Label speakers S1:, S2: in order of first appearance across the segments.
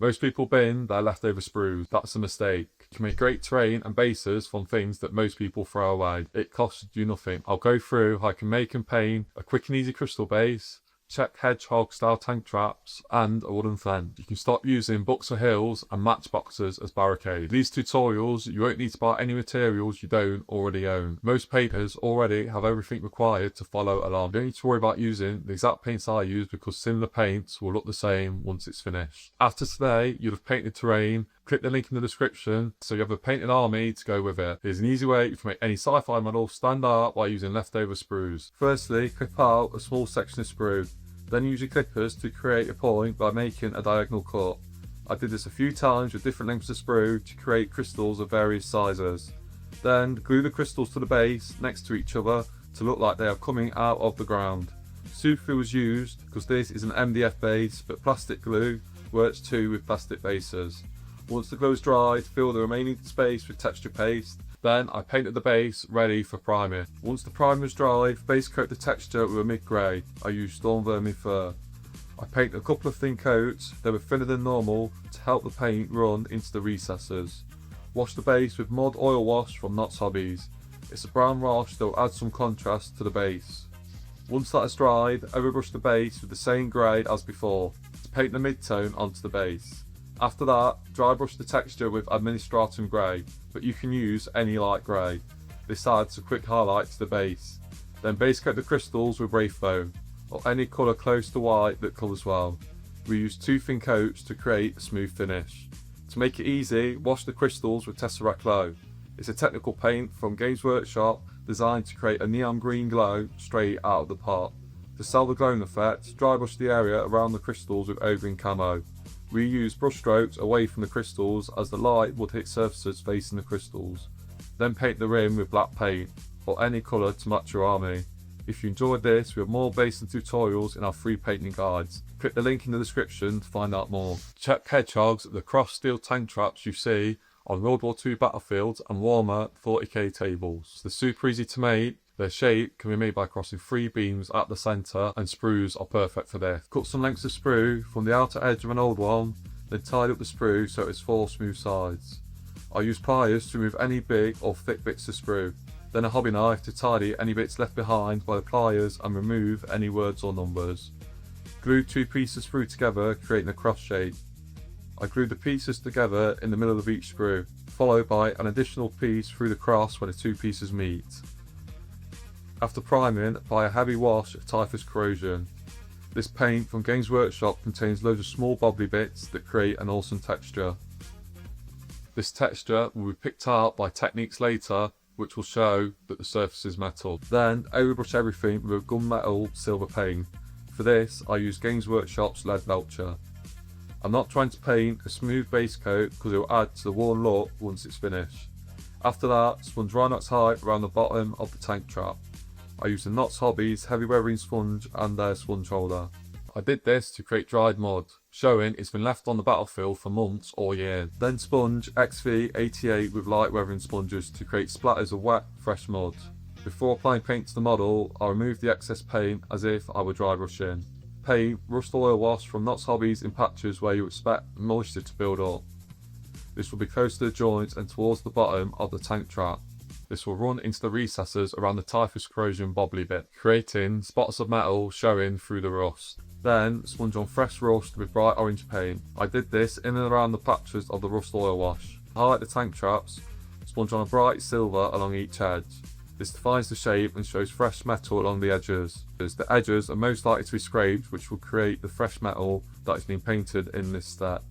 S1: Most people bin their leftover sprues. That's a mistake. You can make great terrain and bases from things that most people throw away. It costs you nothing. I'll go through how I can make and paint a quick and easy crystal base, Czech hedgehog-style tank traps, and a wooden fence. You can stop using books or hills and matchboxes as barricades. These tutorials, you won't need to buy any materials you don't already own. Most painters already have everything required to follow along. You don't need to worry about using the exact paints I use because similar paints will look the same once it's finished. After today, you'll have painted terrain. Click the link in the description so you have a painted army to go with it. Here's an easy way to make any sci-fi model stand out by using leftover sprues. Firstly, clip out a small section of sprue. Then use your clippers to create a point by making a diagonal cut. I did this a few times with different lengths of sprue to create crystals of various sizes. Then glue the crystals to the base next to each other to look like they are coming out of the ground. Super was used because this is an MDF base, but plastic glue works too with plastic bases. Once the glue is dried, fill the remaining space with texture paste. Then I painted the base ready for priming. Once the primer is dry, base coat the texture with a mid-grey. I used Storm Vermin Fur. I painted a couple of thin coats. They were thinner than normal to help the paint run into the recesses. Wash the base with Mod Oil Wash from Knott's Hobbies. It's a brown wash that will add some contrast to the base. Once that is dried, overbrush the base with the same grey as before to paint the mid-tone onto the base. After that, dry brush the texture with Administratum Grey, but you can use any light grey. This adds a quick highlight to the base. Then base coat the crystals with Wraithbone, or any colour close to white that colours well. We use 2 thin coats to create a smooth finish. To make it easy, wash the crystals with Tesseract Glow. It's a technical paint from Games Workshop designed to create a neon green glow straight out of the pot. To sell the glowing effect, dry brush the area around the crystals with Ogre Camo. We use brush strokes away from the crystals as the light would hit surfaces facing the crystals. Then paint the rim with black paint, or any colour to match your army. If you enjoyed this, we have more basic tutorials in our free painting guides. Click the link in the description to find out more. Czech hedgehogs are the cross steel tank traps you see on World War II battlefields and Warhammer 40k tables. They're super easy to make. Their shape can be made by crossing 3 beams at the centre, and sprues are perfect for this. Cut some lengths of sprue from the outer edge of an old one, then tidy up the sprue so it's 4 smooth sides. I use pliers to remove any big or thick bits of sprue, then a hobby knife to tidy any bits left behind by the pliers and remove any words or numbers. Glue 2 pieces of sprue together, creating a cross shape. I glued the pieces together in the middle of each sprue, followed by an additional piece through the cross where the 2 pieces meet. After priming, apply a heavy wash of Typhus Corrosion. This paint from Games Workshop contains loads of small bobbly bits that create an awesome texture. This texture will be picked out by techniques later which will show that the surface is metal. Then overbrush everything with a gunmetal silver paint. For this I use Games Workshop's Lead Belcher. I'm not trying to paint a smooth base coat because it will add to the worn look once it's finished. After that, sponge Rhinox Hype around the bottom of the tank trap. I used the Knott's Hobbies heavy weathering sponge and their sponge holder. I did this to create dried mud, showing it's been left on the battlefield for months or years. Then sponge XV88 with light weathering sponges to create splatters of wet, fresh mud. Before applying paint to the model, I remove the excess paint as if I were dry brushing. Paint Rust Oil Wash from Knott's Hobbies in patches where you expect moisture to build up. This will be close to the joints and towards the bottom of the tank trap. This will run into the recesses around the Typhus Corrosion bobbly bit, creating spots of metal showing through the rust. Then sponge on fresh rust with bright orange paint. I did this in and around the patches of the Rust Oil Wash. To highlight the tank traps, sponge on a bright silver along each edge. This defines the shape and shows fresh metal along the edges. The edges are most likely to be scraped, which will create the fresh metal that has been painted in this step.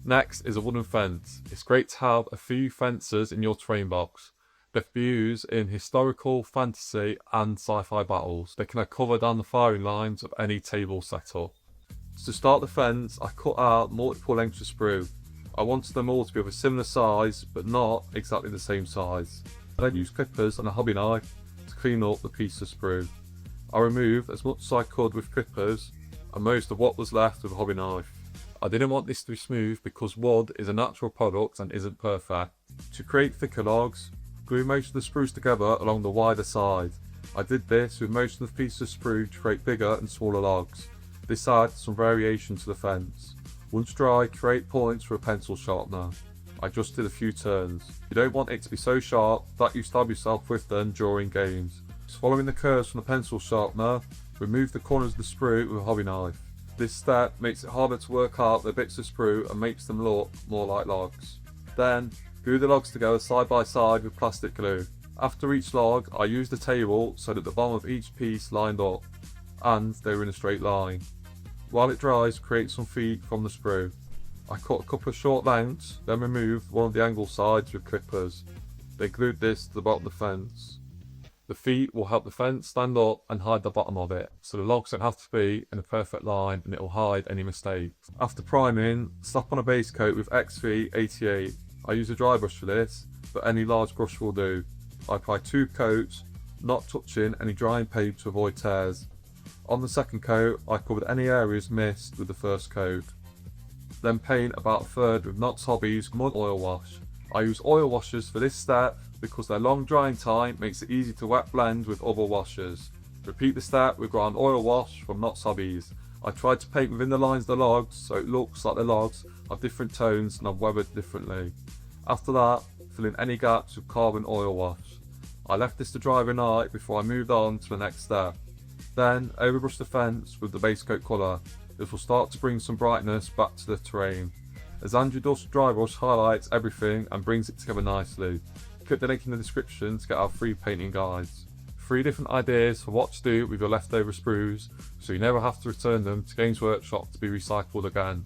S1: Next is a wooden fence. It's great to have a few fences in your terrain box. They're for use in historical, fantasy and sci-fi battles. They can cover down the firing lines of any table setup. To start the fence, I cut out multiple lengths of sprue. I wanted them all to be of a similar size, but not exactly the same size. I then used clippers and a hobby knife to clean up the piece of sprue. I removed as much as I could with clippers, and most of what was left with a hobby knife. I didn't want this to be smooth because wood is a natural product and isn't perfect. To create thicker logs, glue most of the sprues together along the wider side. I did this with most of the pieces of sprue to create bigger and smaller logs. This adds some variation to the fence. Once dry, create points for a pencil sharpener. I just did a few turns. You don't want it to be so sharp that you stab yourself with them during games. Just following the curves from the pencil sharpener, remove the corners of the sprue with a hobby knife. This step makes it harder to work out the bits of sprue and makes them look more like logs. Then, glue the logs together side by side with plastic glue. After each log, I used a table so that the bottom of each piece lined up, and they were in a straight line. While it dries, create some feet from the sprue. I cut a couple of short lengths, then removed one of the angle sides with clippers. They glued this to the bottom of the fence. The feet will help the fence stand up and hide the bottom of it, so the logs don't have to be in a perfect line and it will hide any mistakes. After priming, slap on a base coat with XV88. I use a dry brush for this, but any large brush will do. I apply 2 coats, not touching any drying paper to avoid tears. On the second coat, I covered any areas missed with the first coat. Then paint about a third with Knott's Hobbies mud oil wash. I use oil washers for this step because their long drying time makes it easy to wet blend with other washers. Repeat the step with ground oil wash from Knott's Hobbies. I tried to paint within the lines of the logs so it looks like the logs have different tones and are weathered differently. After that, fill in any gaps with carbon oil wash. I left this to dry overnight before I moved on to the next step. Then overbrush the fence with the base coat colour. This will start to bring some brightness back to the terrain. As Andrew Dust Dry Brush highlights everything and brings it together nicely. Click the link in the description to get our free painting guides. 3 different ideas for what to do with your leftover sprues, so you never have to return them to Games Workshop to be recycled again.